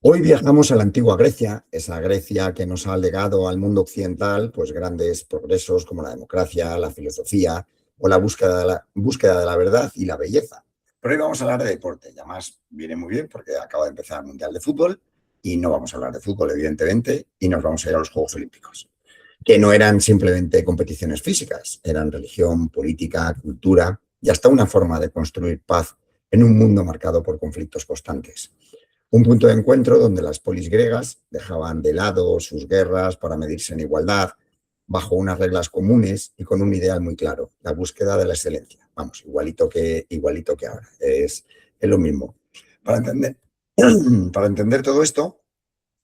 Hoy viajamos a la antigua Grecia, esa Grecia que nos ha legado al mundo occidental pues grandes progresos como la democracia, la filosofía o la búsqueda de la verdad y la belleza. Pero hoy vamos a hablar de deporte y además viene muy bien porque acaba de empezar el Mundial de Fútbol y no vamos a hablar de fútbol evidentemente y nos vamos a ir a los Juegos Olímpicos, que no eran simplemente competiciones físicas, eran religión, política, cultura y hasta una forma de construir paz en un mundo marcado por conflictos constantes. Un punto de encuentro donde las polis griegas dejaban de lado sus guerras para medirse en igualdad, bajo unas reglas comunes y con un ideal muy claro, la búsqueda de la excelencia. Vamos, igualito que ahora, es lo mismo. Para entender, para entender todo esto,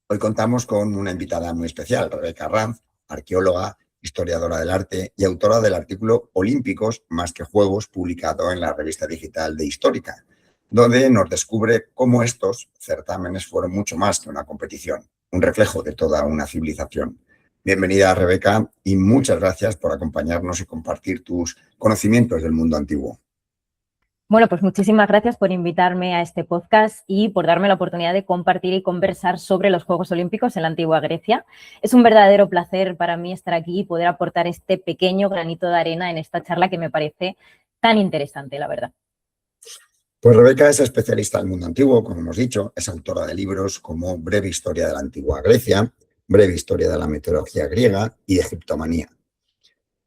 hoy contamos con una invitada muy especial, Rebeca Ranz, arqueóloga, historiadora del arte y autora del artículo Olímpicos más que Juegos, publicado en la revista digital de Histórica, donde nos descubre cómo estos certámenes fueron mucho más que una competición, un reflejo de toda una civilización. Bienvenida, Rebeca, y muchas gracias por acompañarnos y compartir tus conocimientos del mundo antiguo. Bueno, pues muchísimas gracias por invitarme a este podcast y por darme la oportunidad de compartir y conversar sobre los Juegos Olímpicos en la antigua Grecia. Es un verdadero placer para mí estar aquí y poder aportar este pequeño granito de arena en esta charla que me parece tan interesante, la verdad. Pues Rebeca es especialista del mundo antiguo, como hemos dicho, es autora de libros como Breve Historia de la Antigua Grecia, Breve Historia de la Mitología Griega y Egiptomanía.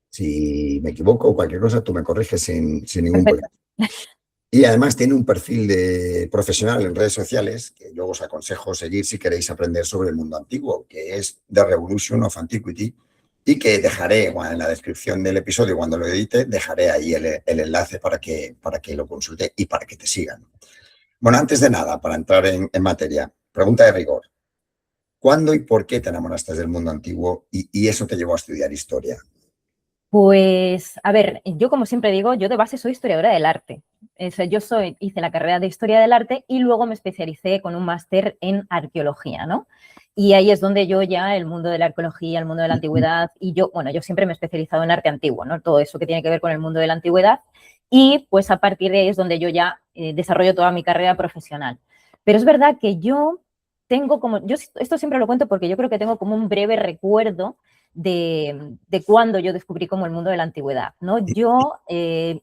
Si me equivoco o cualquier cosa, tú me corriges sin ningún problema. Y además tiene un perfil de profesional en redes sociales que yo os aconsejo seguir si queréis aprender sobre el mundo antiguo, que es The Revolution of Antiquity, y que dejaré en la descripción del episodio, cuando lo edite, dejaré ahí el enlace para que lo consulte y para que te sigan. Bueno, antes de nada, para entrar en materia, pregunta de rigor. ¿Cuándo y por qué te enamoraste del mundo antiguo y eso te llevó a estudiar historia? Pues, a ver, yo como siempre digo, yo de base soy historiadora del arte. Hice la carrera de Historia del Arte y luego me especialicé con un máster en Arqueología, ¿no? Y ahí es donde yo ya, el mundo de la arqueología, el mundo de la antigüedad, y yo siempre me he especializado en arte antiguo, ¿no? Todo eso que tiene que ver con el mundo de la antigüedad. Y pues a partir de ahí es donde yo ya desarrollo toda mi carrera profesional. Pero es verdad que yo esto siempre lo cuento porque yo creo que tengo como un breve recuerdo de cuando yo descubrí como el mundo de la antigüedad, ¿no? Yo,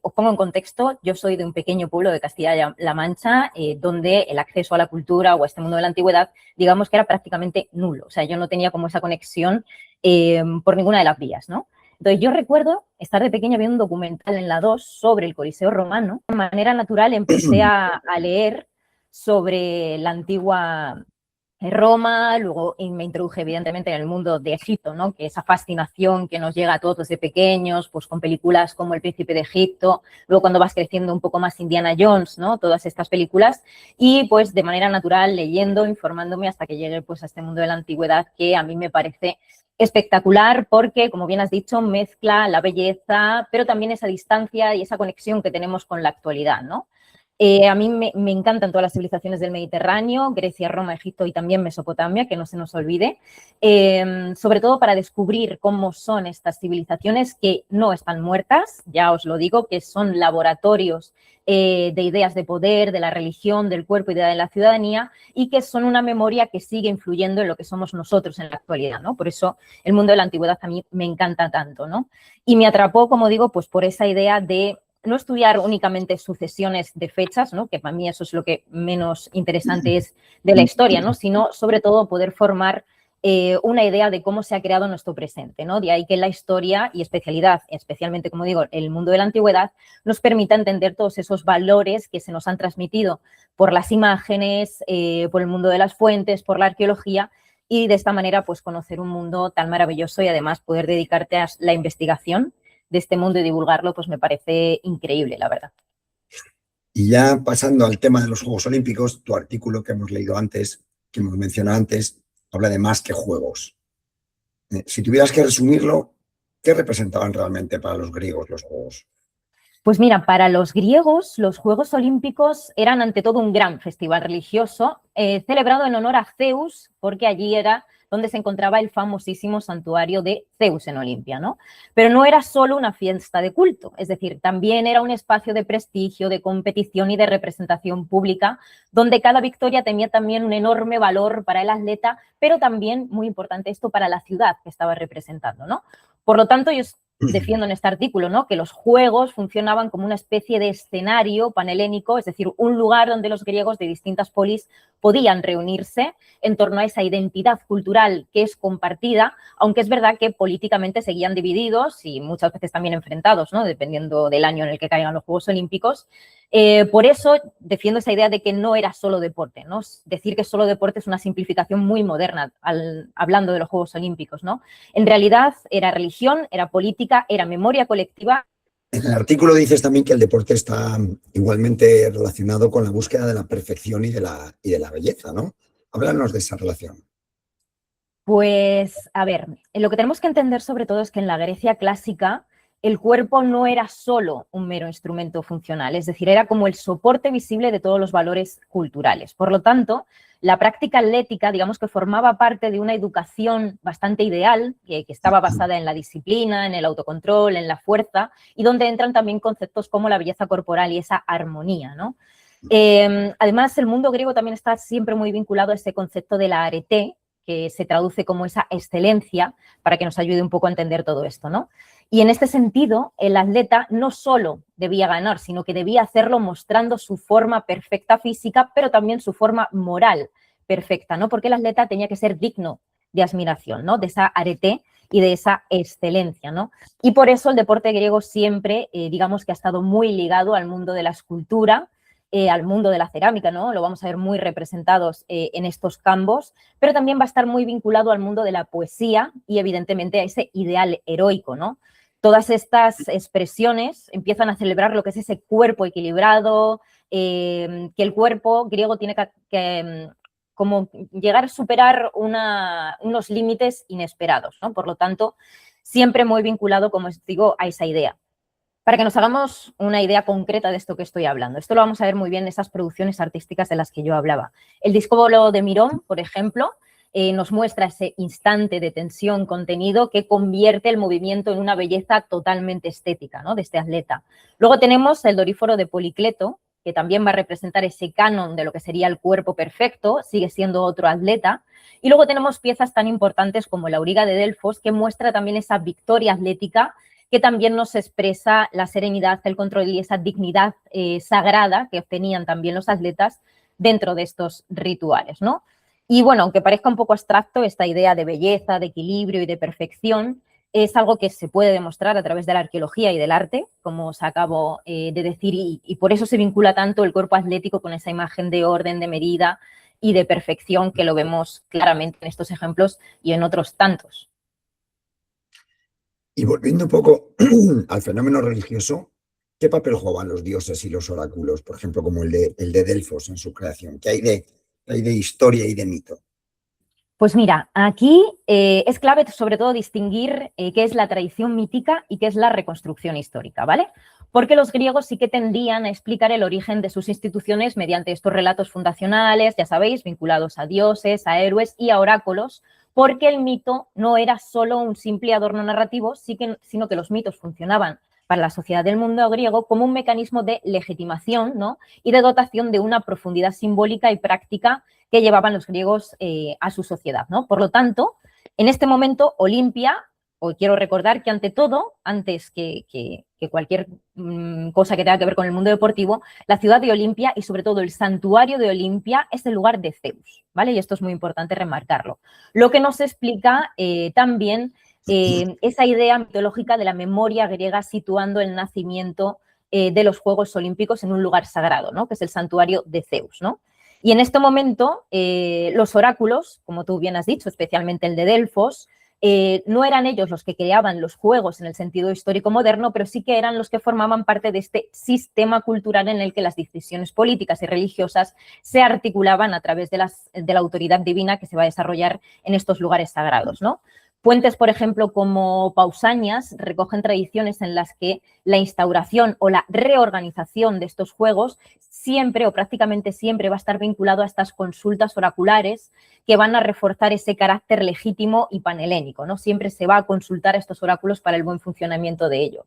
os pongo en contexto, yo soy de un pequeño pueblo de Castilla-La Mancha, donde el acceso a la cultura o a este mundo de la antigüedad, digamos que era prácticamente nulo. O sea, yo no tenía como esa conexión por ninguna de las vías, ¿no? Entonces, yo recuerdo estar de pequeña viendo un documental en la 2 sobre el Coliseo romano. De manera natural empecé a leer sobre la antigua Roma, luego me introduje evidentemente en el mundo de Egipto, ¿no? Que esa fascinación que nos llega a todos desde pequeños, pues con películas como El Príncipe de Egipto, luego cuando vas creciendo un poco más Indiana Jones, ¿no? Todas estas películas y pues de manera natural leyendo, informándome hasta que llegué pues a este mundo de la antigüedad que a mí me parece espectacular porque, como bien has dicho, mezcla la belleza, pero también esa distancia y esa conexión que tenemos con la actualidad, ¿no? A mí me encantan todas las civilizaciones del Mediterráneo, Grecia, Roma, Egipto y también Mesopotamia, que no se nos olvide, sobre todo para descubrir cómo son estas civilizaciones que no están muertas, ya os lo digo, que son laboratorios de ideas de poder, de la religión, del cuerpo y de la ciudadanía y que son una memoria que sigue influyendo en lo que somos nosotros en la actualidad, ¿no? Por eso el mundo de la antigüedad a mí me encanta tanto, ¿no? Y me atrapó, como digo, pues por esa idea de no estudiar únicamente sucesiones de fechas, ¿no? Que para mí eso es lo que menos interesante es de la historia, ¿no? Sino sobre todo poder formar una idea de cómo se ha creado nuestro presente, ¿no? De ahí que la historia y especialidad, especialmente, como digo, el mundo de la antigüedad, nos permita entender todos esos valores que se nos han transmitido por las imágenes, por el mundo de las fuentes, por la arqueología y de esta manera pues conocer un mundo tan maravilloso y además poder dedicarte a la investigación de este mundo y divulgarlo, pues me parece increíble, la verdad. Y ya pasando al tema de los Juegos Olímpicos, tu artículo que hemos leído antes, que hemos mencionado antes, habla de más que juegos. Si tuvieras que resumirlo, ¿qué representaban realmente para los griegos los Juegos? Pues mira, para los griegos los Juegos Olímpicos eran ante todo un gran festival religioso celebrado en honor a Zeus, porque allí era donde se encontraba el famosísimo santuario de Zeus en Olimpia, ¿no? Pero no era solo una fiesta de culto, es decir, también era un espacio de prestigio, de competición y de representación pública, donde cada victoria tenía también un enorme valor para el atleta, pero también, muy importante esto, para la ciudad que estaba representando, ¿no? Por lo tanto, yo defiendo en este artículo, ¿no?, que los juegos funcionaban como una especie de escenario panhelénico, es decir, un lugar donde los griegos de distintas polis podían reunirse en torno a esa identidad cultural que es compartida, aunque es verdad que políticamente seguían divididos y muchas veces también enfrentados, ¿no?, dependiendo del año en el que caigan los Juegos Olímpicos. Por eso defiendo esa idea de que no era solo deporte, ¿no? Decir que solo deporte es una simplificación muy moderna hablando de los Juegos Olímpicos, ¿no? En realidad era religión, era política, era memoria colectiva. En el artículo dices también que el deporte está igualmente relacionado con la búsqueda de la perfección y de la belleza, ¿no? Háblanos de esa relación. Pues, a ver, lo que tenemos que entender sobre todo es que en la Grecia clásica el cuerpo no era solo un mero instrumento funcional, es decir, era como el soporte visible de todos los valores culturales. Por lo tanto, la práctica atlética, digamos que formaba parte de una educación bastante ideal, que estaba basada en la disciplina, en el autocontrol, en la fuerza, y donde entran también conceptos como la belleza corporal y esa armonía, ¿no? Además, el mundo griego también está siempre muy vinculado a ese concepto de la arete, que se traduce como esa excelencia, para que nos ayude un poco a entender todo esto, ¿no? Y en este sentido, el atleta no solo debía ganar, sino que debía hacerlo mostrando su forma perfecta física, pero también su forma moral perfecta, ¿no? Porque el atleta tenía que ser digno de admiración, ¿no? De esa arete y de esa excelencia, ¿no? Y por eso el deporte griego siempre, digamos que ha estado muy ligado al mundo de la escultura, al mundo de la cerámica, ¿no? Lo vamos a ver muy representados en estos campos, pero también va a estar muy vinculado al mundo de la poesía y evidentemente a ese ideal heroico, ¿no? Todas estas expresiones empiezan a celebrar lo que es ese cuerpo equilibrado, que el cuerpo griego tiene que como llegar a superar unos límites inesperados, ¿no? Por lo tanto, siempre muy vinculado, como os digo, a esa idea. Para que nos hagamos una idea concreta de esto que estoy hablando. Esto lo vamos a ver muy bien en esas producciones artísticas de las que yo hablaba. El Discóbolo de Mirón, por ejemplo, nos muestra ese instante de tensión contenido que convierte el movimiento en una belleza totalmente estética, ¿no?, de este atleta. Luego tenemos el Doríforo de Policleto, que también va a representar ese canon de lo que sería el cuerpo perfecto, sigue siendo otro atleta. Y luego tenemos piezas tan importantes como el Auriga de Delfos, que muestra también esa victoria atlética que también nos expresa la serenidad, el control y esa dignidad sagrada que obtenían también los atletas dentro de estos rituales, ¿no? Y bueno, aunque parezca un poco abstracto, esta idea de belleza, de equilibrio y de perfección es algo que se puede demostrar a través de la arqueología y del arte, como os acabo de decir, y por eso se vincula tanto el cuerpo atlético con esa imagen de orden, de medida y de perfección que lo vemos claramente en estos ejemplos y en otros tantos. Y volviendo un poco al fenómeno religioso, ¿qué papel juegan los dioses y los oráculos, por ejemplo, como el de Delfos en su creación? ¿Qué hay de historia y de mito? Pues mira, aquí es clave sobre todo distinguir qué es la tradición mítica y qué es la reconstrucción histórica, ¿vale? Porque los griegos sí que tendían a explicar el origen de sus instituciones mediante estos relatos fundacionales, ya sabéis, vinculados a dioses, a héroes y a oráculos, porque el mito no era solo un simple adorno narrativo, sino que los mitos funcionaban para la sociedad del mundo griego como un mecanismo de legitimación, ¿no?, y de dotación de una profundidad simbólica y práctica que llevaban los griegos a su sociedad, ¿no? Por lo tanto, en este momento, Olimpia, hoy quiero recordar que ante todo, antes que cualquier cosa que tenga que ver con el mundo deportivo, la ciudad de Olimpia y sobre todo el santuario de Olimpia es el lugar de Zeus, ¿vale? Y esto es muy importante remarcarlo. Lo que nos explica también esa idea mitológica de la memoria griega situando el nacimiento de los Juegos Olímpicos en un lugar sagrado, ¿no?, que es el santuario de Zeus, ¿no? Y en este momento, los oráculos, como tú bien has dicho, especialmente el de Delfos, no eran ellos los que creaban los juegos en el sentido histórico moderno, pero sí que eran los que formaban parte de este sistema cultural en el que las decisiones políticas y religiosas se articulaban a través de la autoridad divina que se va a desarrollar en estos lugares sagrados, ¿no? Fuentes, por ejemplo, como Pausanias, recogen tradiciones en las que la instauración o la reorganización de estos juegos siempre o prácticamente siempre va a estar vinculado a estas consultas oraculares que van a reforzar ese carácter legítimo y panhelénico, ¿no? Siempre se va a consultar a estos oráculos para el buen funcionamiento de ello.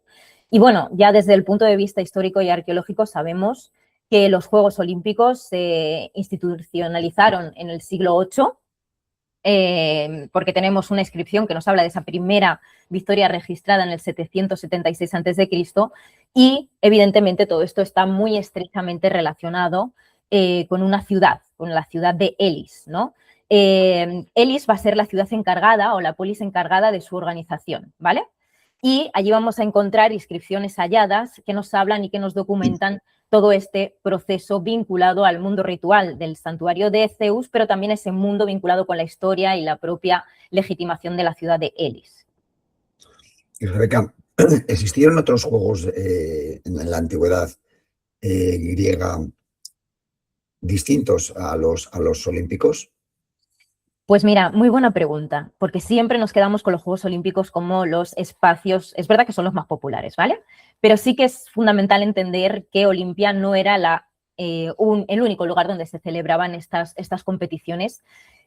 Y bueno, ya desde el punto de vista histórico y arqueológico sabemos que los Juegos Olímpicos se institucionalizaron en el siglo VIII, porque tenemos una inscripción que nos habla de esa primera victoria registrada en el 776 a.C. y evidentemente todo esto está muy estrechamente relacionado con una ciudad, con la ciudad de Elis, ¿no? Elis va a ser la ciudad encargada o la polis encargada de su organización, ¿vale? Y allí vamos a encontrar inscripciones halladas que nos hablan y que nos documentan todo este proceso vinculado al mundo ritual del santuario de Zeus, pero también ese mundo vinculado con la historia y la propia legitimación de la ciudad de Elis. Y Rebeca, ¿existieron otros juegos en la antigüedad griega distintos a los olímpicos? Pues mira, muy buena pregunta, porque siempre nos quedamos con los Juegos Olímpicos como los espacios, es verdad que son los más populares, ¿vale? Pero sí que es fundamental entender que Olimpia no era el único lugar donde se celebraban estas competiciones,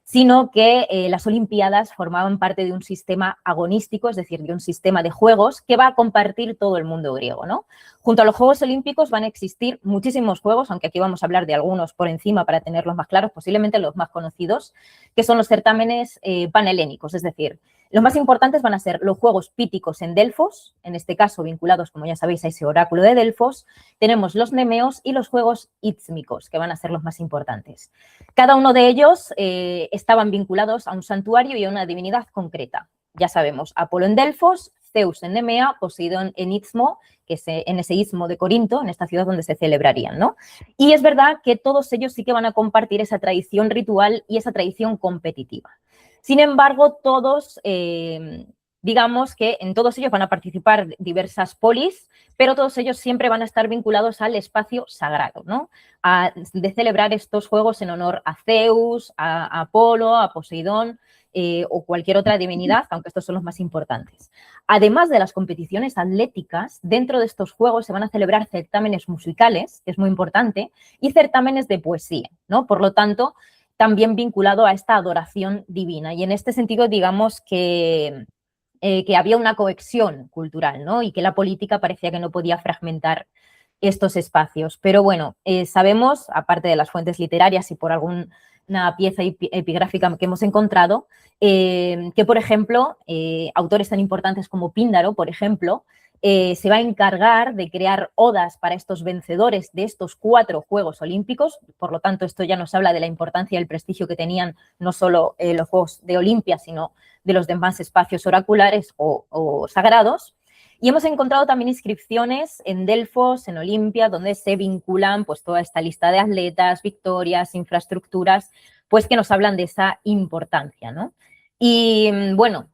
sino que las Olimpiadas formaban parte de un sistema agonístico, es decir, de un sistema de juegos que va a compartir todo el mundo griego, ¿no? Junto a los Juegos Olímpicos van a existir muchísimos juegos, aunque aquí vamos a hablar de algunos por encima para tenerlos más claros, posiblemente los más conocidos, que son los certámenes panhelénicos, es decir, los más importantes van a ser los Juegos Píticos en Delfos, en este caso vinculados, como ya sabéis, a ese oráculo de Delfos. Tenemos los Nemeos y los Juegos Ístmicos, que van a ser los más importantes. Cada uno de ellos estaban vinculados a un santuario y a una divinidad concreta. Ya sabemos, Apolo en Delfos, Zeus en Nemea, Poseidón en Istmo, que es en ese istmo de Corinto, en esta ciudad donde se celebrarían, ¿no? Y es verdad que todos ellos sí que van a compartir esa tradición ritual y esa tradición competitiva. Sin embargo, todos, digamos que en todos ellos van a participar diversas polis, pero todos ellos siempre van a estar vinculados al espacio sagrado, ¿no? De celebrar estos juegos en honor a Zeus, a Apolo, a Poseidón o cualquier otra divinidad, aunque estos son los más importantes. Además de las competiciones atléticas, dentro de estos juegos se van a celebrar certámenes musicales, que es muy importante, y certámenes de poesía, ¿no? Por lo tanto, también vinculado a esta adoración divina. Y en este sentido, digamos que había una cohesión cultural, ¿no? Y que la política parecía que no podía fragmentar estos espacios. Pero bueno, sabemos, aparte de las fuentes literarias y por alguna pieza epigráfica que hemos encontrado, que, por ejemplo, autores tan importantes como Píndaro, por ejemplo, se va a encargar de crear odas para estos vencedores de estos 4 Juegos Olímpicos. Por lo tanto, esto ya nos habla de la importancia y el prestigio que tenían no solo los Juegos de Olimpia, sino de los demás espacios oraculares o sagrados. Y hemos encontrado también inscripciones en Delfos, en Olimpia, donde se vinculan pues toda esta lista de atletas, victorias, infraestructuras, pues que nos hablan de esa importancia, ¿no? Y bueno,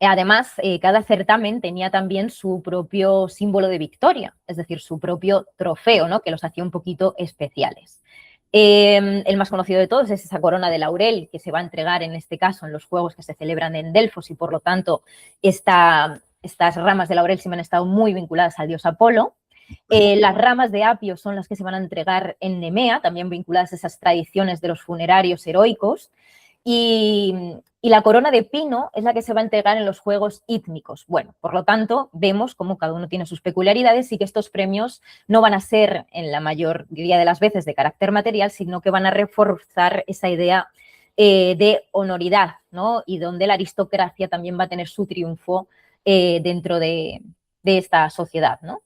además, cada certamen tenía también su propio símbolo de victoria, es decir, su propio trofeo, ¿no? Que los hacía un poquito especiales. El más conocido de todos es esa corona de laurel que se va a entregar en este caso en los juegos que se celebran en Delfos y por lo tanto estas ramas de laurel siempre han estado muy vinculadas al dios Apolo. Las ramas de apio son las que se van a entregar en Nemea, también vinculadas a esas tradiciones de los funerarios heroicos. Y la corona de pino es la que se va a entregar en los Juegos Ítmicos. Bueno, por lo tanto, vemos cómo cada uno tiene sus peculiaridades y que estos premios no van a ser, en la mayoría de las veces, de carácter material, sino que van a reforzar esa idea de honoridad, ¿no? Y donde la aristocracia también va a tener su triunfo dentro de esta sociedad, ¿no?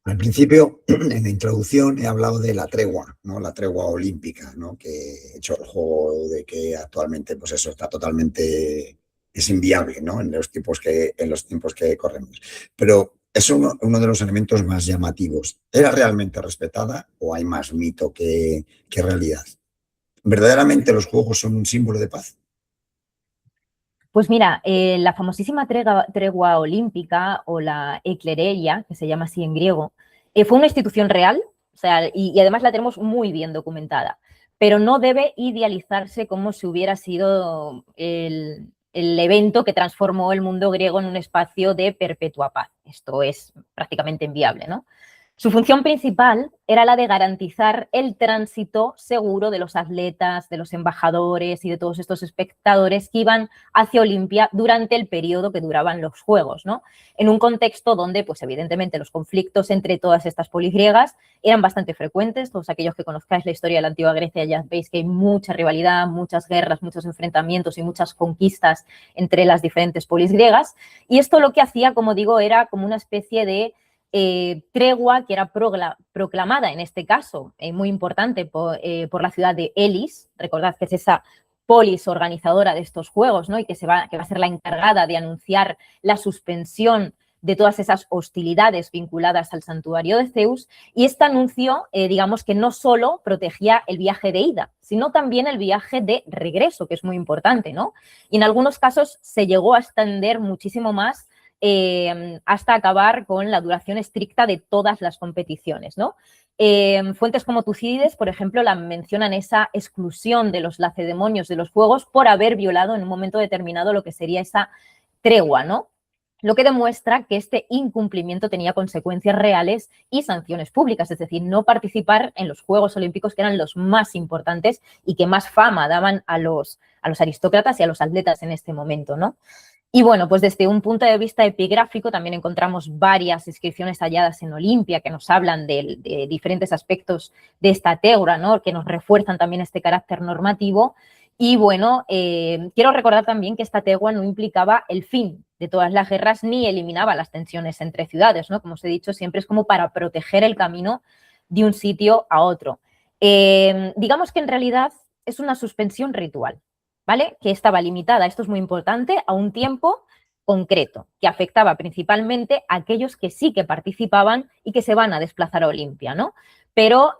Al principio, en la introducción, he hablado de la tregua, ¿no? La tregua olímpica, ¿no? Que he hecho el juego de que actualmente, pues eso está totalmente, es inviable, ¿no? En los tiempos que corremos. Pero es uno de los elementos más llamativos. ¿Era realmente respetada o hay más mito que realidad? ¿Verdaderamente los juegos son un símbolo de paz? Pues mira, la famosísima tregua olímpica o la eclereia, que se llama así en griego, fue una institución real, o sea, y además la tenemos muy bien documentada, pero no debe idealizarse como si hubiera sido el evento que transformó el mundo griego en un espacio de perpetua paz. Esto es prácticamente inviable, ¿no? Su función principal era la de garantizar el tránsito seguro de los atletas, de los embajadores y de todos estos espectadores que iban hacia Olimpia durante el periodo que duraban los Juegos, ¿no? En un contexto donde, pues evidentemente, los conflictos entre todas estas polis griegas eran bastante frecuentes. Todos aquellos que conozcáis la historia de la antigua Grecia ya veis que hay mucha rivalidad, muchas guerras, muchos enfrentamientos y muchas conquistas entre las diferentes polis griegas. Y esto lo que hacía, como digo, era como una especie de tregua que era proclamada en este caso, muy importante por la ciudad de Elis. Recordad que es esa polis organizadora de estos juegos, ¿no? Y que va a ser la encargada de anunciar la suspensión de todas esas hostilidades vinculadas al santuario de Zeus. Y este anuncio, digamos que no solo protegía el viaje de ida, sino también el viaje de regreso, que es muy importante, ¿no? Y en algunos casos se llegó a extender muchísimo más hasta acabar con la duración estricta de todas las competiciones, ¿no? Fuentes como Tucídides, por ejemplo, la mencionan esa exclusión de los lacedemonios de los juegos por haber violado en un momento determinado lo que sería esa tregua, ¿no? Lo que demuestra que este incumplimiento tenía consecuencias reales y sanciones públicas, es decir, no participar en los Juegos Olímpicos, que eran los más importantes y que más fama daban a los aristócratas y a los atletas en este momento, ¿no? Y bueno, pues desde un punto de vista epigráfico también encontramos varias inscripciones halladas en Olimpia que nos hablan de diferentes aspectos de esta tregua, ¿no? Que nos refuerzan también este carácter normativo. Y bueno, quiero recordar también que esta tregua no implicaba el fin de todas las guerras ni eliminaba las tensiones entre ciudades, ¿no? Como os he dicho, siempre es como para proteger el camino de un sitio a otro. Digamos que en realidad es una suspensión ritual, ¿vale? Que estaba limitada, esto es muy importante, a un tiempo concreto, que afectaba principalmente a aquellos que sí que participaban y que se van a desplazar a Olimpia, ¿no? Pero,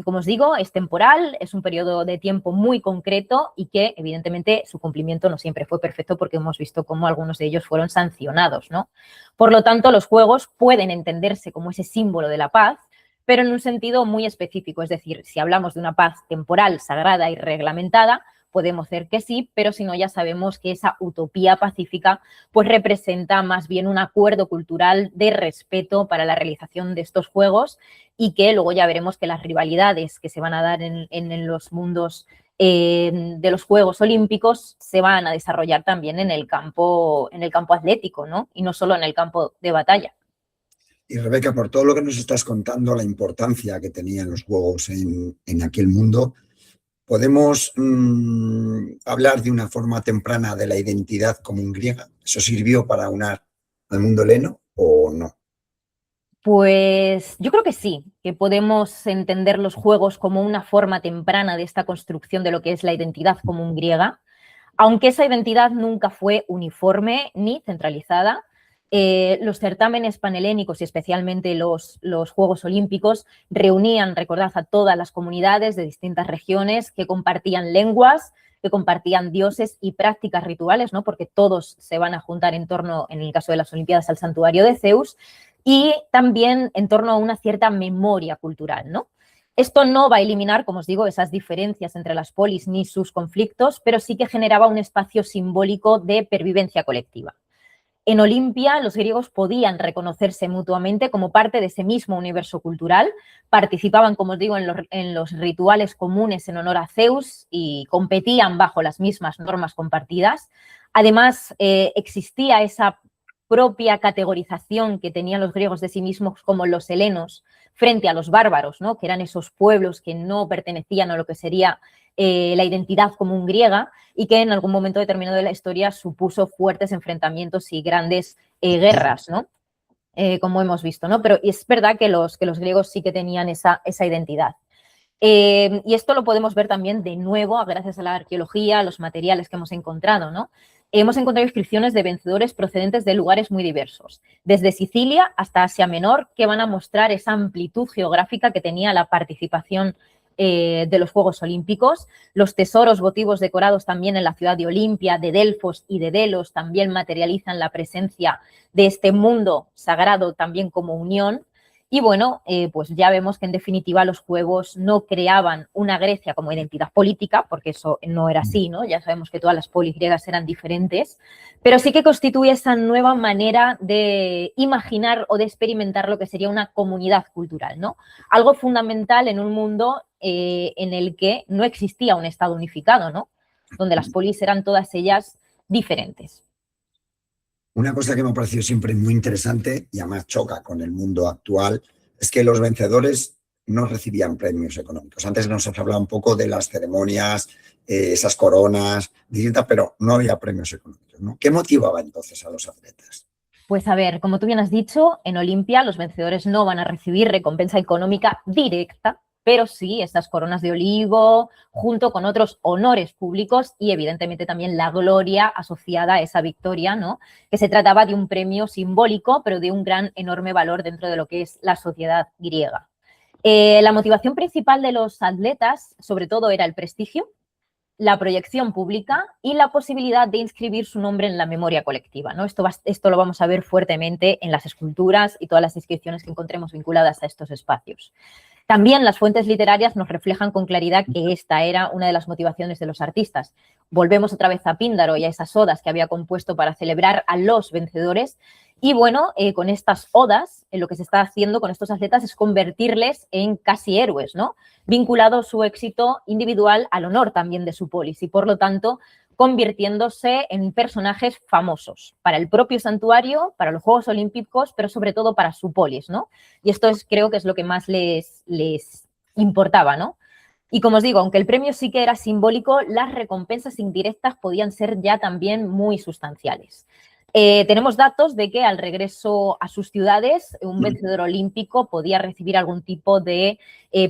como os digo, es temporal, es un periodo de tiempo muy concreto y que, evidentemente, su cumplimiento no siempre fue perfecto porque hemos visto cómo algunos de ellos fueron sancionados, ¿no? Por lo tanto, los juegos pueden entenderse como ese símbolo de la paz, pero en un sentido muy específico, es decir, si hablamos de una paz temporal, sagrada y reglamentada, podemos decir que sí, pero si no ya sabemos que esa utopía pacífica pues representa más bien un acuerdo cultural de respeto para la realización de estos juegos y que luego ya veremos que las rivalidades que se van a dar en los mundos de los Juegos Olímpicos se van a desarrollar también en el campo atlético, ¿no? Y no solo en el campo de batalla. Y Rebeca, por todo lo que nos estás contando, la importancia que tenían los juegos en aquel mundo, ¿podemos hablar de una forma temprana de la identidad común griega? ¿Eso sirvió para unar al mundo heleno o no? Pues yo creo que sí, que podemos entender los juegos como una forma temprana de esta construcción de lo que es la identidad común griega, aunque esa identidad nunca fue uniforme ni centralizada. Los certámenes panhelénicos y especialmente los Juegos Olímpicos reunían, recordad, a todas las comunidades de distintas regiones que compartían lenguas, que compartían dioses y prácticas rituales, ¿no? Porque todos se van a juntar en torno, en el caso de las Olimpiadas, al santuario de Zeus y también en torno a una cierta memoria cultural, ¿no? Esto no va a eliminar, como os digo, esas diferencias entre las polis ni sus conflictos, pero sí que generaba un espacio simbólico de pervivencia colectiva. En Olimpia, los griegos podían reconocerse mutuamente como parte de ese mismo universo cultural, participaban, como os digo, en los rituales comunes en honor a Zeus y competían bajo las mismas normas compartidas. Además, existía esa propia categorización que tenían los griegos de sí mismos como los helenos frente a los bárbaros, ¿no? Que eran esos pueblos que no pertenecían a lo que sería la identidad común griega y que en algún momento determinado de la historia supuso fuertes enfrentamientos y grandes guerras, ¿no? Como hemos visto, ¿no? Pero es verdad que los griegos sí que tenían esa identidad. Y esto lo podemos ver también de nuevo gracias a la arqueología, a los materiales que hemos encontrado, ¿no? Hemos encontrado inscripciones de vencedores procedentes de lugares muy diversos, desde Sicilia hasta Asia Menor, que van a mostrar esa amplitud geográfica que tenía la participación de los Juegos Olímpicos. Los tesoros votivos decorados también en la ciudad de Olimpia, de Delfos y de Delos también materializan la presencia de este mundo sagrado también como unión. Y bueno, pues ya vemos que en definitiva los juegos no creaban una Grecia como identidad política, porque eso no era así, ¿no? Ya sabemos que todas las polis griegas eran diferentes, pero sí que constituye esa nueva manera de imaginar o de experimentar lo que sería una comunidad cultural, ¿no? Algo fundamental en un mundo en el que no existía un Estado unificado, ¿no? Donde las polis eran todas ellas diferentes. Una cosa que me ha parecido siempre muy interesante y además choca con el mundo actual es que los vencedores no recibían premios económicos. Antes nos has hablado un poco de las ceremonias, esas coronas, distintas, pero no había premios económicos, ¿no? ¿Qué motivaba entonces a los atletas? Pues a ver, como tú bien has dicho, en Olimpia los vencedores no van a recibir recompensa económica directa, pero sí estas coronas de olivo, junto con otros honores públicos y evidentemente también la gloria asociada a esa victoria, ¿no? Que se trataba de un premio simbólico, pero de un gran, enorme valor dentro de lo que es la sociedad griega. La motivación principal de los atletas, sobre todo, era el prestigio, la proyección pública y la posibilidad de inscribir su nombre en la memoria colectiva, ¿no? Esto lo vamos a ver fuertemente en las esculturas y todas las inscripciones que encontremos vinculadas a estos espacios. También las fuentes literarias nos reflejan con claridad que esta era una de las motivaciones de los artistas. Volvemos otra vez a Píndaro y a esas odas que había compuesto para celebrar a los vencedores. Y bueno, con estas odas, lo que se está haciendo con estos atletas es convertirles en casi héroes, ¿no? Vinculado su éxito individual al honor también de su polis y, por lo tanto, convirtiéndose en personajes famosos para el propio santuario, para los Juegos Olímpicos, pero sobre todo para su polis, ¿no? Y esto creo que es lo que más les importaba, ¿no? Y como os digo, aunque el premio sí que era simbólico, las recompensas indirectas podían ser ya también muy sustanciales. Tenemos datos de que al regreso a sus ciudades, un vencedor olímpico podía recibir algún tipo de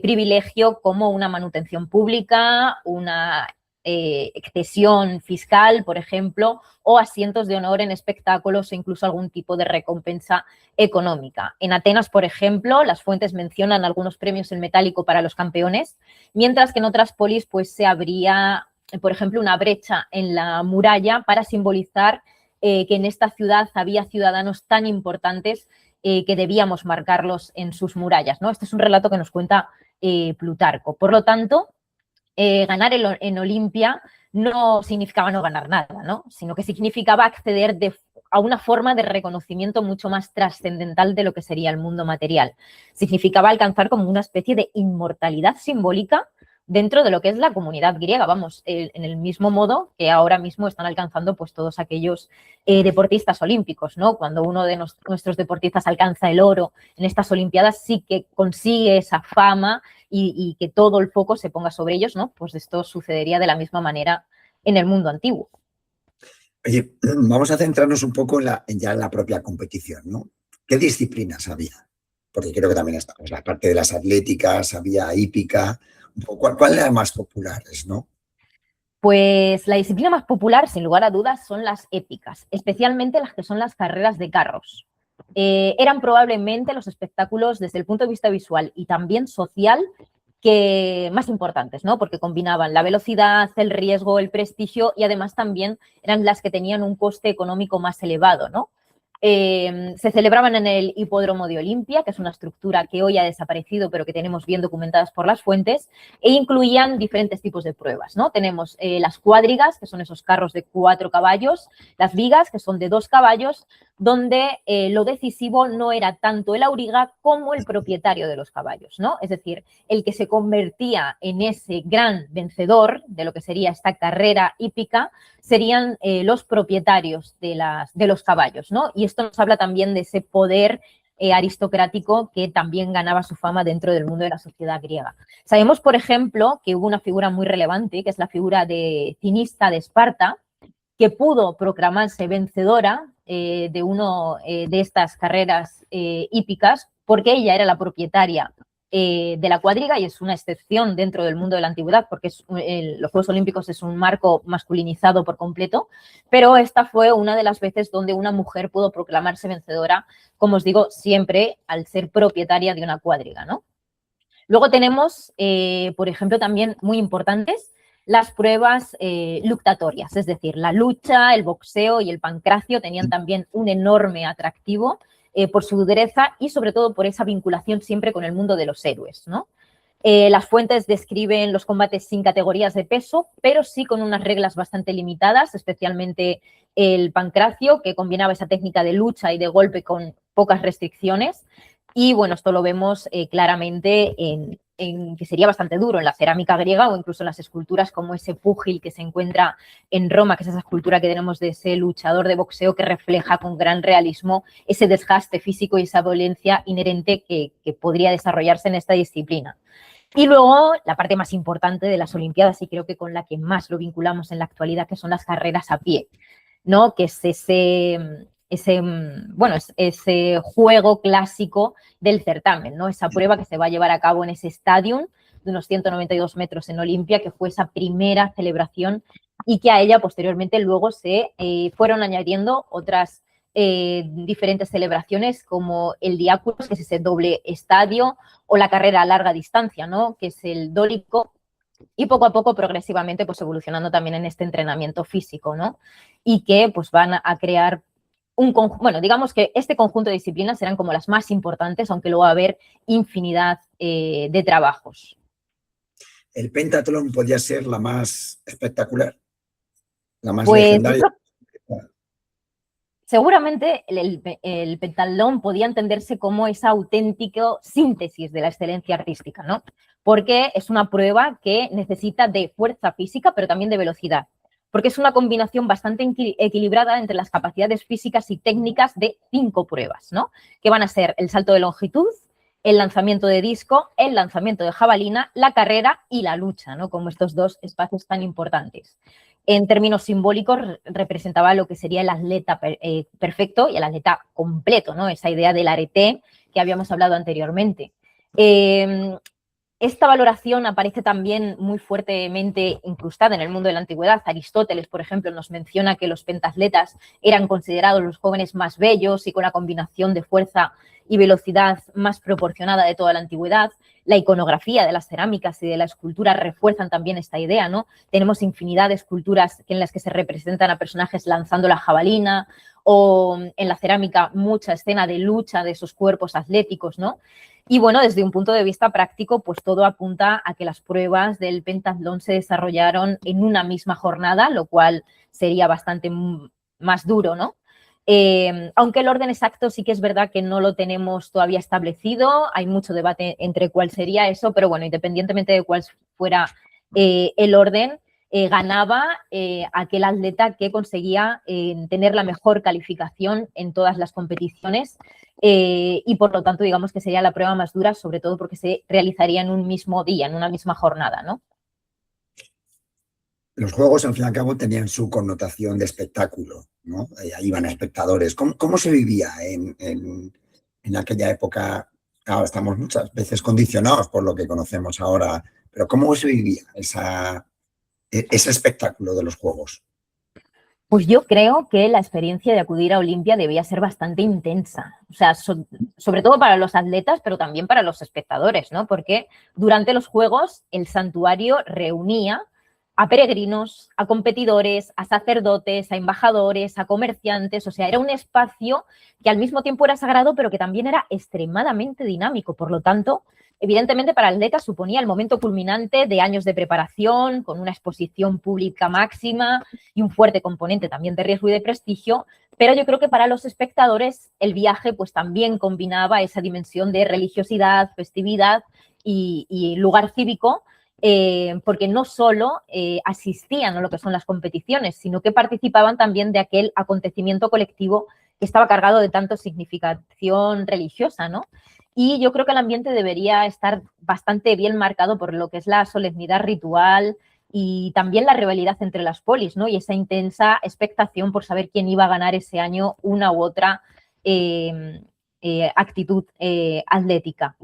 privilegio como una manutención pública, una excesión fiscal, por ejemplo, o asientos de honor en espectáculos e incluso algún tipo de recompensa económica. En Atenas, por ejemplo, las fuentes mencionan algunos premios en metálico para los campeones, mientras que en otras polis pues, se abría, por ejemplo, una brecha en la muralla para simbolizar que en esta ciudad había ciudadanos tan importantes que debíamos marcarlos en sus murallas, ¿no? Este es un relato que nos cuenta Plutarco. Por lo tanto, ganar en Olimpia no significaba no ganar nada, ¿no? Sino que significaba acceder a una forma de reconocimiento mucho más trascendental de lo que sería el mundo material. Significaba alcanzar como una especie de inmortalidad simbólica dentro de lo que es la comunidad griega, vamos, en el mismo modo que ahora mismo están alcanzando pues todos aquellos deportistas olímpicos, ¿no? Cuando uno de nuestros deportistas alcanza el oro en estas olimpiadas, sí que consigue esa fama y que todo el foco se ponga sobre ellos, ¿no? Pues esto sucedería de la misma manera en el mundo antiguo. Oye, vamos a centrarnos un poco ya en la propia competición, ¿no? ¿Qué disciplinas había? Porque creo que también está pues, la parte de las atléticas, había hípica. ¿Cuál eran las más populares, no? Pues la disciplina más popular, sin lugar a dudas, son las épicas, especialmente las que son las carreras de carros. Eran probablemente los espectáculos desde el punto de vista visual y también social que más importantes, ¿no? Porque combinaban la velocidad, el riesgo, el prestigio y además también eran las que tenían un coste económico más elevado, ¿no? Se celebraban en el hipódromo de Olimpia, que es una estructura que hoy ha desaparecido, pero que tenemos bien documentadas por las fuentes, e incluían diferentes tipos de pruebas, ¿no? Tenemos las cuadrigas, que son esos carros de 4 caballos, las vigas, que son de 2 caballos, donde lo decisivo no era tanto el auriga como el propietario de los caballos, ¿no? Es decir, el que se convertía en ese gran vencedor de lo que sería esta carrera hípica serían los propietarios de los caballos, ¿no? Y esto nos habla también de ese poder aristocrático que también ganaba su fama dentro del mundo de la sociedad griega. Sabemos, por ejemplo, que hubo una figura muy relevante, que es la figura de Cinista de Esparta, que pudo proclamarse vencedora de una de estas carreras hípicas, porque ella era la propietaria de la cuadriga y es una excepción dentro del mundo de la antigüedad porque los Juegos Olímpicos es un marco masculinizado por completo, pero esta fue una de las veces donde una mujer pudo proclamarse vencedora, como os digo, siempre al ser propietaria de una cuadriga, ¿no? Luego tenemos, por ejemplo, también muy importantes las pruebas luctatorias, es decir, la lucha, el boxeo y el pancracio tenían también un enorme atractivo por su dureza y sobre todo por esa vinculación siempre con el mundo de los héroes, ¿no? Las fuentes describen los combates sin categorías de peso, pero sí con unas reglas bastante limitadas, especialmente el pancracio, que combinaba esa técnica de lucha y de golpe con pocas restricciones. Y bueno, esto lo vemos claramente en que sería bastante duro en la cerámica griega o incluso en las esculturas como ese púgil que se encuentra en Roma, que es esa escultura que tenemos de ese luchador de boxeo que refleja con gran realismo ese desgaste físico y esa violencia inherente que podría desarrollarse en esta disciplina. Y luego la parte más importante de las Olimpiadas y creo que con la que más lo vinculamos en la actualidad, que son las carreras a pie, ¿no? Que es ese juego clásico del certamen, ¿no? Esa prueba que se va a llevar a cabo en ese estadio de unos 192 metros en Olimpia, que fue esa primera celebración y que a ella posteriormente luego se fueron añadiendo otras diferentes celebraciones como el Diáculos, que es ese doble estadio, o la carrera a larga distancia, ¿no? Que es el dólico, y poco a poco, progresivamente, pues evolucionando también en este entrenamiento físico, ¿no? Y que pues van a crear bueno, digamos que este conjunto de disciplinas serán como las más importantes, aunque luego va a haber infinidad de trabajos. El pentatlón podía ser la más espectacular, la más pues, legendaria. Seguramente el pentatlón podía entenderse como esa auténtica síntesis de la excelencia artística, ¿no? Porque es una prueba que necesita de fuerza física, pero también de velocidad. Porque es una combinación bastante equilibrada entre las capacidades físicas y técnicas de 5 pruebas, ¿no? Que van a ser el salto de longitud, el lanzamiento de disco, el lanzamiento de jabalina, la carrera y la lucha, ¿no? Como estos 2 espacios tan importantes. En términos simbólicos, representaba lo que sería el atleta perfecto y el atleta completo, ¿no? Esa idea del arete que habíamos hablado anteriormente. Esta valoración aparece también muy fuertemente incrustada en el mundo de la antigüedad. Aristóteles, por ejemplo, nos menciona que los pentatletas eran considerados los jóvenes más bellos y con la combinación de fuerza y velocidad más proporcionada de toda la antigüedad. La iconografía de las cerámicas y de la escultura refuerzan también esta idea, ¿no? Tenemos infinidad de esculturas en las que se representan a personajes lanzando la jabalina o en la cerámica mucha escena de lucha de esos cuerpos atléticos, ¿no? Y bueno, desde un punto de vista práctico, pues todo apunta a que las pruebas del pentatlón se desarrollaron en una misma jornada, lo cual sería bastante más duro, ¿no? Aunque el orden exacto sí que es verdad que no lo tenemos todavía establecido, hay mucho debate entre cuál sería eso, pero bueno, independientemente de cuál fuera el orden, ganaba aquel atleta que conseguía tener la mejor calificación en todas las competiciones y por lo tanto digamos que sería la prueba más dura, sobre todo porque se realizaría en un mismo día, en una misma jornada, ¿no? Los juegos, al fin y al cabo, tenían su connotación de espectáculo, ¿no? Iban espectadores. ¿Cómo se vivía en aquella época? Claro, estamos muchas veces condicionados por lo que conocemos ahora, pero ¿cómo se vivía ese espectáculo de los juegos? Pues yo creo que la experiencia de acudir a Olimpia debía ser bastante intensa, o sea, sobre todo para los atletas, pero también para los espectadores, ¿no? Porque durante los Juegos el santuario reunía a peregrinos, a competidores, a sacerdotes, a embajadores, a comerciantes, o sea, era un espacio que al mismo tiempo era sagrado, pero que también era extremadamente dinámico, por lo tanto, evidentemente para atletas suponía el momento culminante de años de preparación, con una exposición pública máxima y un fuerte componente también de riesgo y de prestigio, pero yo creo que para los espectadores el viaje pues también combinaba esa dimensión de religiosidad, festividad y lugar cívico, porque no solo asistían a lo que son las competiciones, sino que participaban también de aquel acontecimiento colectivo que estaba cargado de tanto significación religiosa, ¿no? Y yo creo que el ambiente debería estar bastante bien marcado por lo que es la solemnidad ritual y también la rivalidad entre las polis, ¿no? Y esa intensa expectación por saber quién iba a ganar ese año una u otra actitud atlética.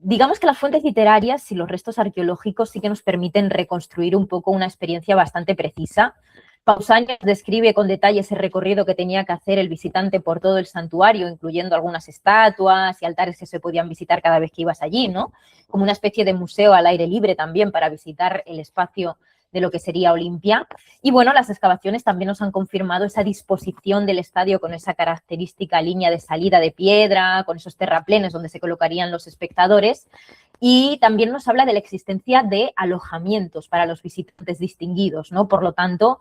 Digamos que las fuentes literarias y los restos arqueológicos sí que nos permiten reconstruir un poco una experiencia bastante precisa. Pausanias describe con detalle ese recorrido que tenía que hacer el visitante por todo el santuario, incluyendo algunas estatuas y altares que se podían visitar cada vez que ibas allí, ¿no? Como una especie de museo al aire libre también para visitar el espacio de lo que sería Olimpia. Y bueno, las excavaciones también nos han confirmado esa disposición del estadio con esa característica línea de salida de piedra, con esos terraplenes donde se colocarían los espectadores. Y también nos habla de la existencia de alojamientos para los visitantes distinguidos, ¿no? Por lo tanto,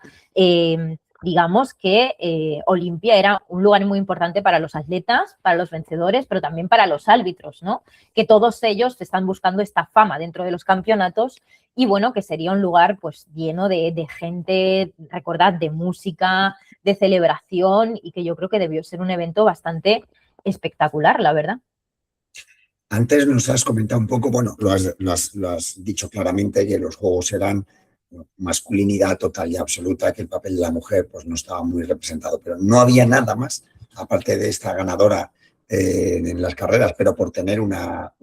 digamos que Olimpia era un lugar muy importante para los atletas, para los vencedores, pero también para los árbitros, ¿no? Que todos ellos están buscando esta fama dentro de los campeonatos y, bueno, que sería un lugar pues lleno de gente, recordad, de música, de celebración y que yo creo que debió ser un evento bastante espectacular, la verdad. Antes nos has comentado un poco, bueno, lo has dicho claramente, que los juegos eran masculinidad total y absoluta, que el papel de la mujer pues no estaba muy representado, pero no había nada más, aparte de esta ganadora en las carreras, pero por tener una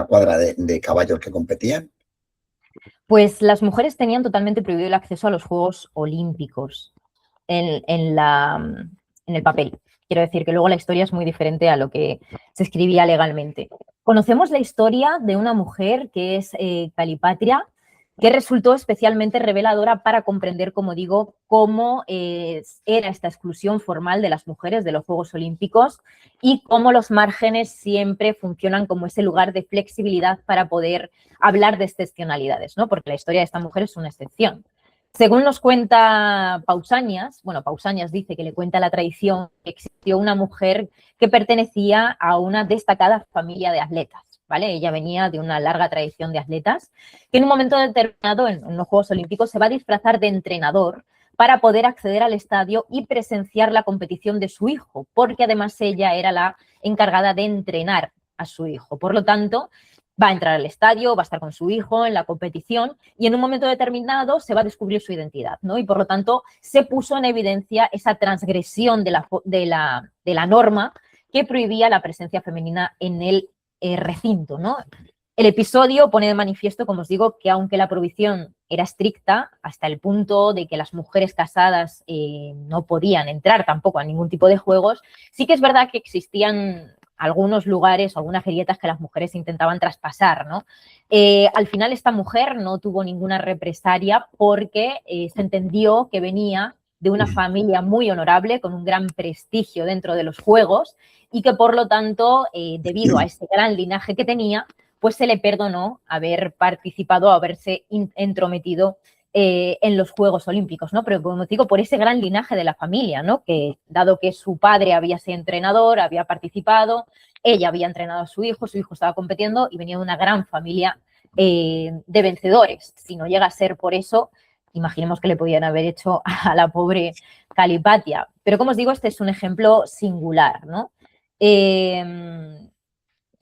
cuadra de caballos que competían. Pues las mujeres tenían totalmente prohibido el acceso a los Juegos Olímpicos en el papel. Quiero decir que luego la historia es muy diferente a lo que se escribía legalmente. Conocemos la historia de una mujer que es Calipatria, que resultó especialmente reveladora para comprender, como digo, cómo era esta exclusión formal de las mujeres de los Juegos Olímpicos y cómo los márgenes siempre funcionan como ese lugar de flexibilidad para poder hablar de excepcionalidades, ¿no? Porque la historia de esta mujer es una excepción. Según nos cuenta Pausanias, bueno, Pausanias dice que le cuenta la tradición que existió una mujer que pertenecía a una destacada familia de atletas, ¿vale? Ella venía de una larga tradición de atletas, que en un momento determinado en los Juegos Olímpicos se va a disfrazar de entrenador para poder acceder al estadio y presenciar la competición de su hijo, porque además ella era la encargada de entrenar a su hijo. Por lo tanto, va a entrar al estadio, va a estar con su hijo en la competición y en un momento determinado se va a descubrir su identidad, ¿no? Y por lo tanto se puso en evidencia esa transgresión de la norma que prohibía la presencia femenina en el recinto, ¿no? El episodio pone de manifiesto, como os digo, que aunque la prohibición era estricta hasta el punto de que las mujeres casadas no podían entrar tampoco a ningún tipo de juegos, sí que es verdad que existían algunos lugares, algunas grietas que las mujeres intentaban traspasar, ¿no? Al final esta mujer no tuvo ninguna represalia porque se entendió que venía de una familia muy honorable, con un gran prestigio dentro de los juegos y que por lo tanto, debido a ese gran linaje que tenía, pues se le perdonó haber participado, haberse entrometido en los Juegos Olímpicos, ¿no? Pero como digo, por ese gran linaje de la familia, ¿no? Que dado que su padre había sido entrenador, había participado, ella había entrenado a su hijo estaba compitiendo y venía de una gran familia de vencedores. Si no llega a ser por eso, imaginemos que le podían haber hecho a la pobre Calipatria. Pero como os digo, este es un ejemplo singular, ¿no?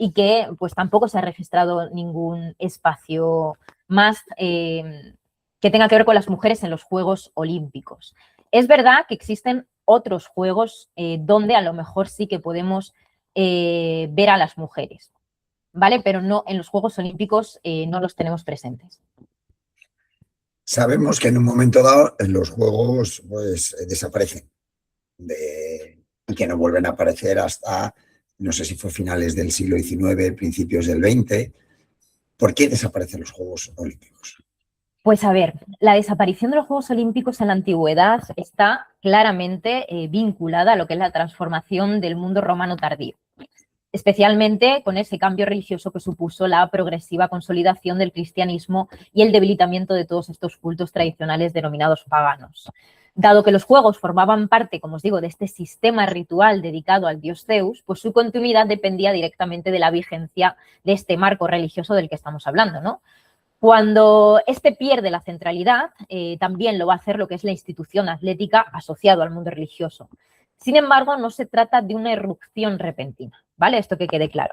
Y que pues tampoco se ha registrado ningún espacio más que tenga que ver con las mujeres en los Juegos Olímpicos. Es verdad que existen otros juegos donde a lo mejor sí que podemos ver a las mujeres, ¿vale? Pero no, en los Juegos Olímpicos no los tenemos presentes. Sabemos que en un momento dado los juegos pues, desaparecen y que no vuelven a aparecer hasta, no sé si fue finales del siglo XIX, principios del XX. ¿Por qué desaparecen los Juegos Olímpicos? Pues a ver, la desaparición de los Juegos Olímpicos en la antigüedad está claramente vinculada a lo que es la transformación del mundo romano tardío, especialmente con ese cambio religioso que supuso la progresiva consolidación del cristianismo y el debilitamiento de todos estos cultos tradicionales denominados paganos. Dado que los juegos formaban parte, como os digo, de este sistema ritual dedicado al dios Zeus, pues su continuidad dependía directamente de la vigencia de este marco religioso del que estamos hablando, ¿no? Cuando este pierde la centralidad, también lo va a hacer lo que es la institución atlética asociado al mundo religioso. Sin embargo, no se trata de una irrupción repentina, ¿vale? Esto que quede claro,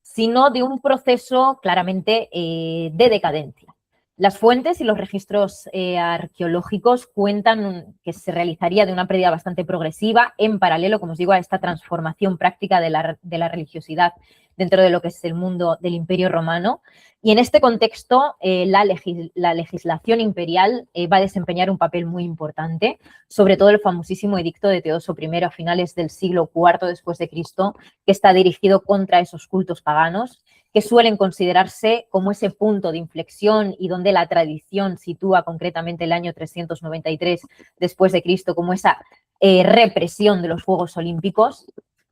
sino de un proceso claramente de decadencia. Las fuentes y los registros arqueológicos cuentan que se realizaría de una pérdida bastante progresiva en paralelo, como os digo, a esta transformación práctica de la religiosidad dentro de lo que es el mundo del Imperio Romano. Y en este contexto, la legislación imperial va a desempeñar un papel muy importante, sobre todo el famosísimo edicto de Teodoso I a finales del siglo IV después de Cristo, que está dirigido contra esos cultos paganos que suelen considerarse como ese punto de inflexión y donde la tradición sitúa concretamente el año 393 después de Cristo como esa represión de los Juegos Olímpicos.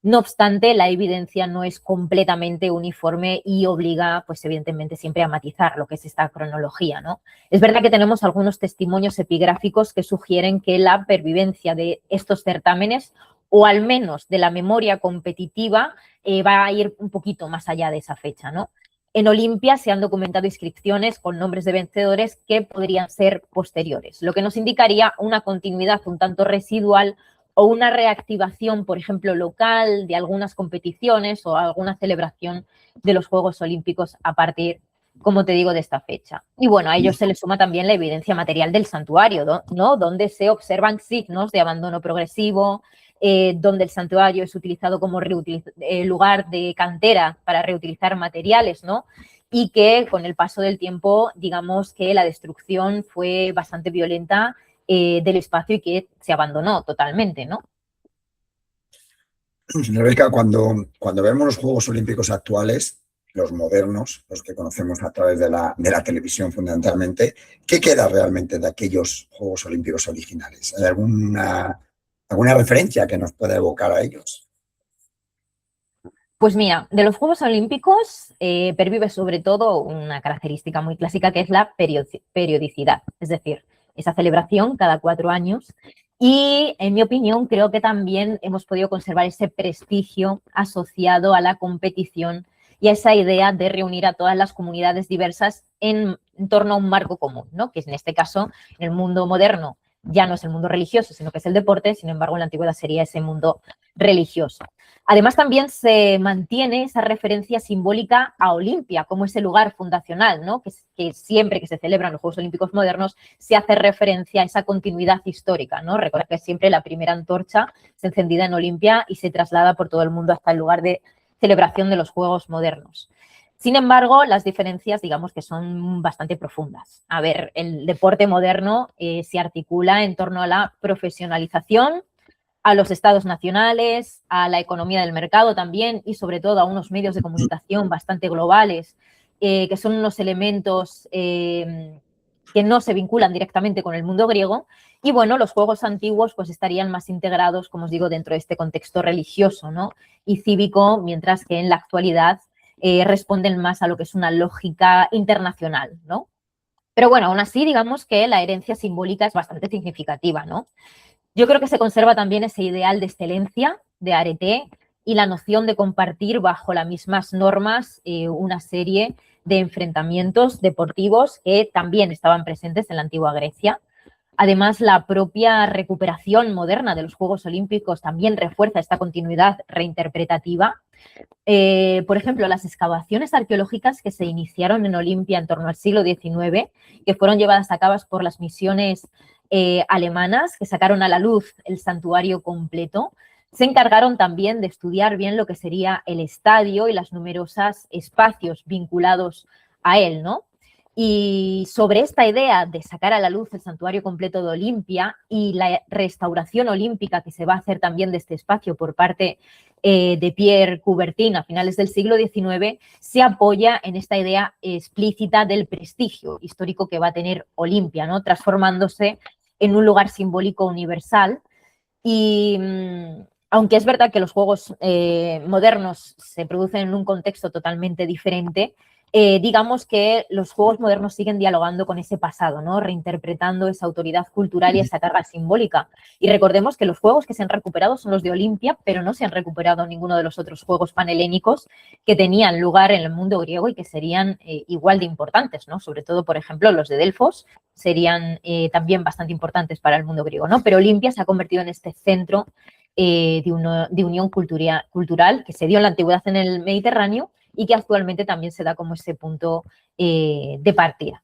No obstante, la evidencia no es completamente uniforme y obliga, pues evidentemente, siempre a matizar lo que es esta cronología, ¿no? Es verdad que tenemos algunos testimonios epigráficos que sugieren que la pervivencia de estos certámenes, o al menos de la memoria competitiva, va a ir un poquito más allá de esa fecha, ¿no? En Olimpia se han documentado inscripciones con nombres de vencedores que podrían ser posteriores, lo que nos indicaría una continuidad un tanto residual o una reactivación, por ejemplo, local de algunas competiciones o alguna celebración de los Juegos Olímpicos a partir, como te digo, de esta fecha. Y bueno, a ello se le suma también la evidencia material del santuario, ¿no? Donde se observan signos de abandono progresivo, donde el santuario es utilizado como lugar de cantera para reutilizar materiales, ¿no? Y que con el paso del tiempo, digamos que la destrucción fue bastante violenta del espacio y que se abandonó totalmente, ¿no? Rebeca, cuando vemos los Juegos Olímpicos actuales, los modernos, los que conocemos a través de la televisión fundamentalmente, ¿qué queda realmente de aquellos Juegos Olímpicos originales? ¿Hay alguna referencia que nos pueda evocar a ellos? Pues mira, de los Juegos Olímpicos pervive sobre todo una característica muy clásica que es la periodicidad, es decir, esa celebración cada 4 años. Y, en mi opinión, creo que también hemos podido conservar ese prestigio asociado a la competición y a esa idea de reunir a todas las comunidades diversas en torno a un marco común, ¿no? Que en este caso, en el mundo moderno, ya no es el mundo religioso, sino que es el deporte, sin embargo, en la antigüedad sería ese mundo religioso. Además, también se mantiene esa referencia simbólica a Olimpia como ese lugar fundacional, ¿no? Que siempre que se celebran los Juegos Olímpicos modernos se hace referencia a esa continuidad histórica, ¿no? Recuerda que siempre la primera antorcha es encendida en Olimpia y se traslada por todo el mundo hasta el lugar de celebración de los Juegos modernos. Sin embargo, las diferencias, digamos que son bastante profundas. A ver, el deporte moderno se articula en torno a la profesionalización, a los estados nacionales, a la economía del mercado también y sobre todo a unos medios de comunicación bastante globales, que son unos elementos que no se vinculan directamente con el mundo griego. Y bueno, los juegos antiguos pues estarían más integrados, como os digo, dentro de este contexto religioso, ¿no? Y cívico, mientras que en la actualidad responden más a lo que es una lógica internacional, ¿no? Pero bueno, aún así, digamos que la herencia simbólica es bastante significativa, ¿no? Yo creo que se conserva también ese ideal de excelencia, de arete, y la noción de compartir bajo las mismas normas una serie de enfrentamientos deportivos que también estaban presentes en la antigua Grecia. Además, la propia recuperación moderna de los Juegos Olímpicos también refuerza esta continuidad reinterpretativa. Por ejemplo, las excavaciones arqueológicas que se iniciaron en Olimpia en torno al siglo XIX, que fueron llevadas a cabo por las misiones alemanas, que sacaron a la luz el santuario completo, se encargaron también de estudiar bien lo que sería el estadio y los numerosos espacios vinculados a él, ¿no? Y sobre esta idea de sacar a la luz el santuario completo de Olimpia y la restauración olímpica que se va a hacer también de este espacio por parte de Pierre Coubertin a finales del siglo XIX, se apoya en esta idea explícita del prestigio histórico que va a tener Olimpia, ¿no? Transformándose en un lugar simbólico universal. Y aunque es verdad que los juegos modernos se producen en un contexto totalmente diferente, digamos que los juegos modernos siguen dialogando con ese pasado, ¿no? Reinterpretando esa autoridad cultural y esa carga simbólica. Y recordemos que los juegos que se han recuperado son los de Olimpia, pero no se han recuperado ninguno de los otros juegos panhelénicos que tenían lugar en el mundo griego y que serían igual de importantes, ¿no? Sobre todo, por ejemplo, los de Delfos serían también bastante importantes para el mundo griego, ¿no? Pero Olimpia se ha convertido en este centro de unión cultural que se dio en la antigüedad en el Mediterráneo y que actualmente también se da como ese punto de partida.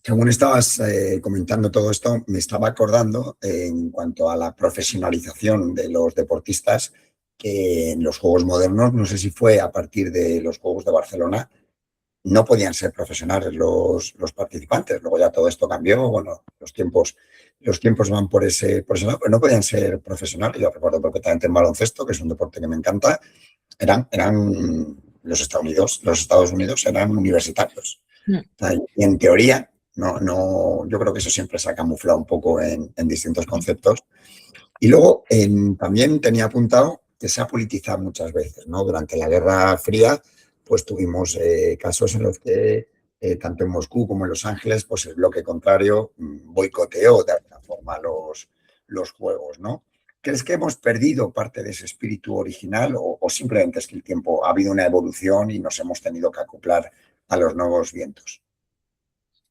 Según estabas comentando todo esto, me estaba acordando en cuanto a la profesionalización de los deportistas que en los Juegos modernos, no sé si fue a partir de los Juegos de Barcelona, no podían ser profesionales los participantes. Luego ya todo esto cambió, bueno, los tiempos van por ese lado, pero no podían ser profesionales. Yo recuerdo perfectamente en baloncesto, que es un deporte que me encanta, eran los Estados Unidos eran universitarios. Y en teoría, yo creo que eso siempre se ha camuflado un poco en distintos conceptos. Y luego también tenía apuntado que se ha politizado muchas veces, ¿no? Durante la Guerra Fría, pues tuvimos casos en los que tanto en Moscú como en Los Ángeles, pues el bloque contrario boicoteó de alguna forma los juegos, ¿no? ¿Crees que hemos perdido parte de ese espíritu original o simplemente es que el tiempo ha habido una evolución y nos hemos tenido que acoplar a los nuevos vientos?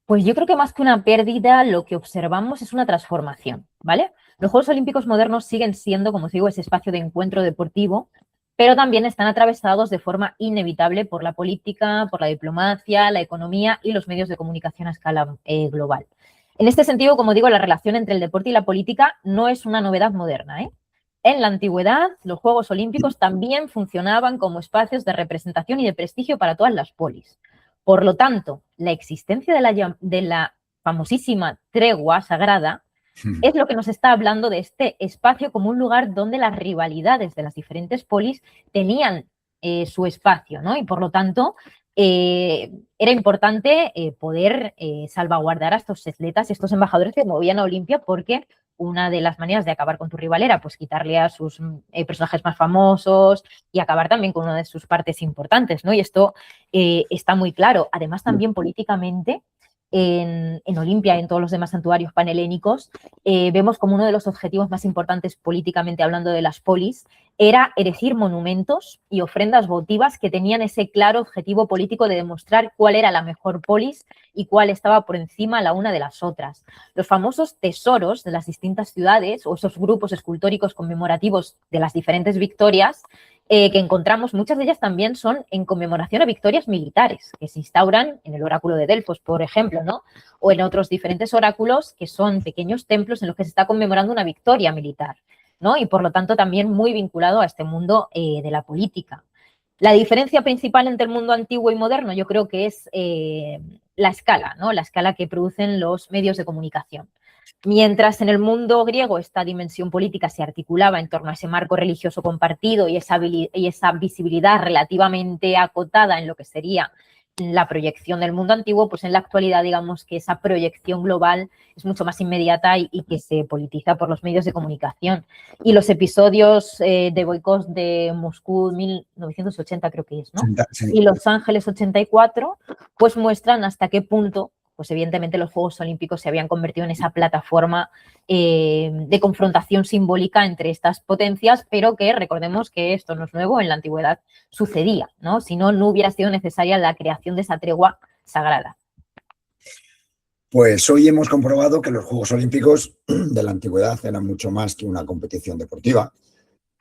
Pues yo creo que más que una pérdida, lo que observamos es una transformación, ¿vale? Los Juegos Olímpicos modernos siguen siendo, como os digo, ese espacio de encuentro deportivo, pero también están atravesados de forma inevitable por la política, por la diplomacia, la economía y los medios de comunicación a escala global. En este sentido, como digo, la relación entre el deporte y la política no es una novedad moderna, ¿eh? En la antigüedad, los Juegos Olímpicos también funcionaban como espacios de representación y de prestigio para todas las polis. Por lo tanto, la existencia de la famosísima tregua sagrada es lo que nos está hablando de este espacio como un lugar donde las rivalidades de las diferentes polis tenían su espacio, ¿no? Y por lo tanto, era importante poder salvaguardar a estos atletas, estos embajadores que movían a Olimpia, porque una de las maneras de acabar con tu rival era pues quitarle a sus personajes más famosos y acabar también con una de sus partes importantes, ¿no? Y esto está muy claro. Además, también políticamente, en Olimpia y en todos los demás santuarios panhelénicos, vemos como uno de los objetivos más importantes políticamente hablando de las polis era erigir monumentos y ofrendas votivas que tenían ese claro objetivo político de demostrar cuál era la mejor polis y cuál estaba por encima la una de las otras. Los famosos tesoros de las distintas ciudades o esos grupos escultóricos conmemorativos de las diferentes victorias que encontramos, muchas de ellas también son en conmemoración a victorias militares que se instauran en el oráculo de Delfos, por ejemplo, ¿no? O en otros diferentes oráculos que son pequeños templos en los que se está conmemorando una victoria militar, ¿no? Y por lo tanto también muy vinculado a este mundo de la política. La diferencia principal entre el mundo antiguo y moderno yo creo que es la escala, ¿no? La escala que producen los medios de comunicación. Mientras en el mundo griego esta dimensión política se articulaba en torno a ese marco religioso compartido y esa visibilidad relativamente acotada en lo que sería la proyección del mundo antiguo, pues en la actualidad digamos que esa proyección global es mucho más inmediata y que se politiza por los medios de comunicación. Y los episodios de boicot de Moscú 1980 creo que es, ¿no? Sí. Y Los Ángeles 84, pues muestran hasta qué punto pues evidentemente los Juegos Olímpicos se habían convertido en esa plataforma de confrontación simbólica entre estas potencias, pero que recordemos que esto no es nuevo, en la antigüedad sucedía, ¿no? Si no, no hubiera sido necesaria la creación de esa tregua sagrada. Pues hoy hemos comprobado que los Juegos Olímpicos de la antigüedad eran mucho más que una competición deportiva.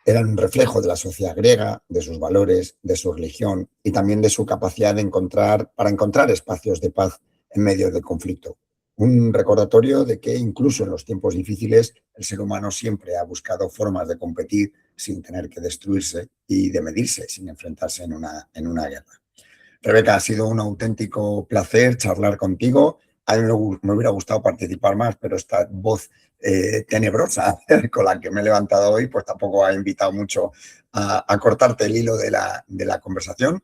Eran un reflejo de la sociedad griega, de sus valores, de su religión y también de su capacidad para encontrar espacios de paz en medio del conflicto. Un recordatorio de que incluso en los tiempos difíciles el ser humano siempre ha buscado formas de competir sin tener que destruirse y de medirse sin enfrentarse en una guerra. Rebeca, ha sido un auténtico placer charlar contigo. A mí me hubiera gustado participar más, pero esta voz tenebrosa con la que me he levantado hoy, pues tampoco ha invitado mucho a cortarte el hilo de la conversación.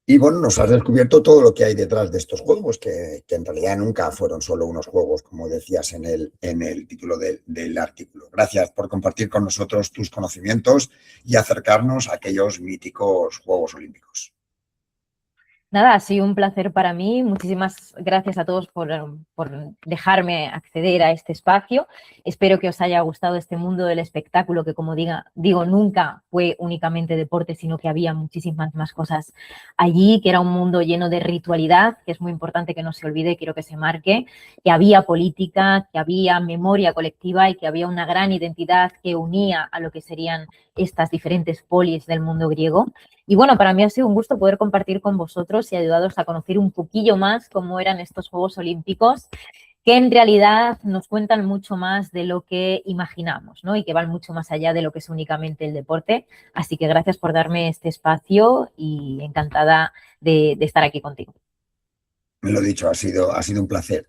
Y bueno, nos has descubierto todo lo que hay detrás de estos juegos, que en realidad nunca fueron solo unos juegos, como decías en el título del artículo. Gracias por compartir con nosotros tus conocimientos y acercarnos a aquellos míticos Juegos Olímpicos. Nada, ha sido un placer para mí. Muchísimas gracias a todos por dejarme acceder a este espacio. Espero que os haya gustado este mundo del espectáculo que, como digo, nunca fue únicamente deporte, sino que había muchísimas más cosas allí, que era un mundo lleno de ritualidad, que es muy importante que no se olvide, quiero que se marque, que había política, que había memoria colectiva y que había una gran identidad que unía a lo que serían estas diferentes polis del mundo griego. Y bueno, para mí ha sido un gusto poder compartir con vosotros y ayudaros a conocer un poquillo más cómo eran estos Juegos Olímpicos, que en realidad nos cuentan mucho más de lo que imaginamos, ¿no? Y que van mucho más allá de lo que es únicamente el deporte. Así que gracias por darme este espacio y encantada de estar aquí contigo. Me lo he dicho, ha sido un placer.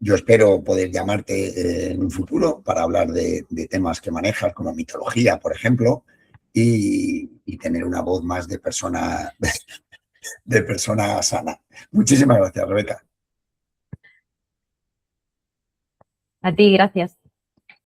Yo espero poder llamarte en un futuro para hablar de temas que manejas, como mitología, por ejemplo, y y tener una voz más de persona sana. Muchísimas gracias, Rebeca. A ti, gracias.